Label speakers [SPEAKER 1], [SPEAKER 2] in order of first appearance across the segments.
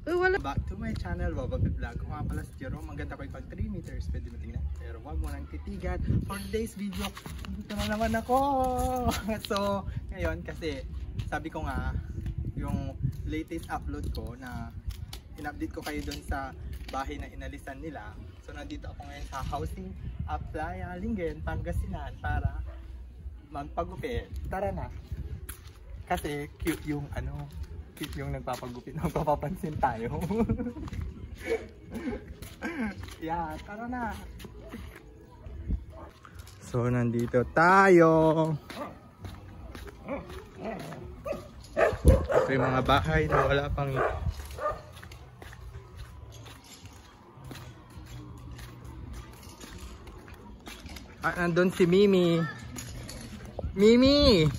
[SPEAKER 1] Wala. Back to my channel, Wabag Vlog. Kung nga pala si Jerome, maganda ko pag 3 meters, pwede mo tingnan. Pero wag mo nang titigan. For today's video, dito na naman ako. So, ngayon kasi, sabi ko nga, yung latest upload ko na in-update ko kayo dun sa bahay na inalisan nila. So, nandito ako ngayon sa Housing Apply Lingen, Pangasinan para magpagupit. Tara na. Kasi cute yung cute yung nagpapagupit, nagpapapansin tayo. Yeah, tara na. So nandito tayo. Ito yung mga bahay na wala pang nandun si Mimi. Mimi!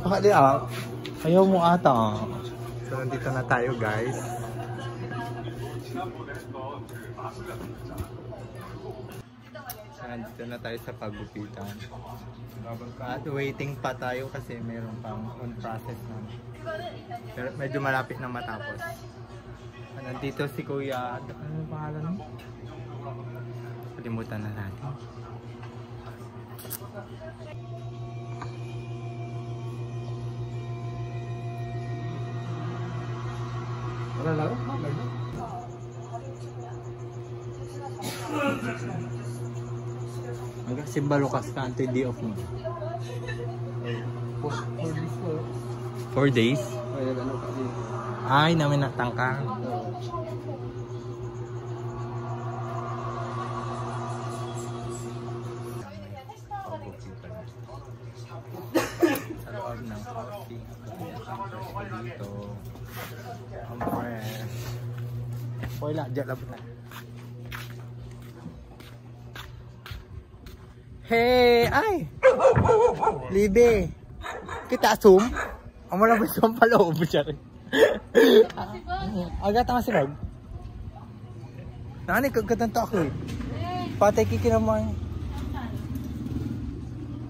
[SPEAKER 1] Baka di ayaw mo ata. So nandito na tayo guys. So nandito na tayo sa paggupitan. At waiting pa tayo kasi mayroon pang on process na. Pero medyo malapit na matapos. Nandito si Kuya, ano pangalan mo? Kalimutan na natin. Wala lang? Hanggang Simbalukas ka, day off mo. 4 days? Ay, namin natangka. Sa loob ng coffee. Dito. Ang fresh. Wala, dyan labot na. Hey! Ay! Libe! Kita asum? Ang wala ba siyang paloob siya rin? Agad ang masinag? Nani, kagkatanta ako eh. Patay kikinaman.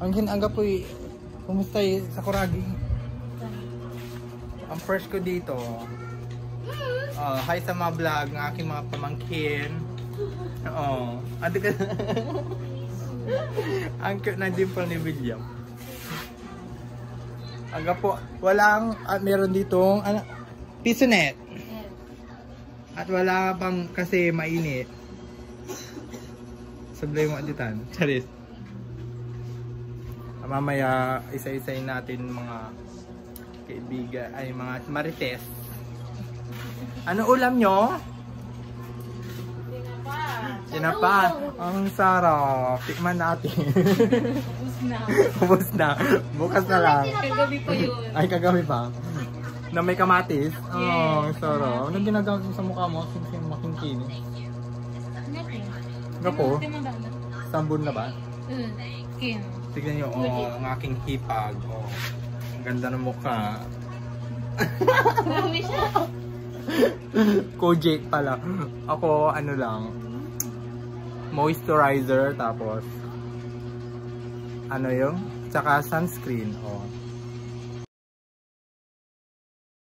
[SPEAKER 1] Ang hinangga po eh. Kumusta eh sa Kuragi? Ang fresh ko dito. Hi sa mga vlog ng aking mga pamangkin. Ando ka. Ang cute na dimple ni William. Aga po, walang, at meron ditong piso net. At wala pang kasi mainit. Sablay mo aditan. Charis. Mamaya isa-isayin natin mga kaibigan, ay mga marites. Ano ulam nyo? Tinapa. Ang sarap. Tikman natin. Ubus na. Bukas na lang.
[SPEAKER 2] Kagabi pa yun.
[SPEAKER 1] Ay, kagabi pa. Na may kamatis. Oh, sarap. Anong ginagawa mo sa mukha mo? Makingkin. Gapo? Sambun na ba?
[SPEAKER 2] Skin.
[SPEAKER 1] Tignan nyo, ang aking hipag. Ang ganda ng mukha.
[SPEAKER 2] Marami siya.
[SPEAKER 1] Kojak pala. Ako, ano lang, moisturizer, tapos ano yung, tsaka sunscreen.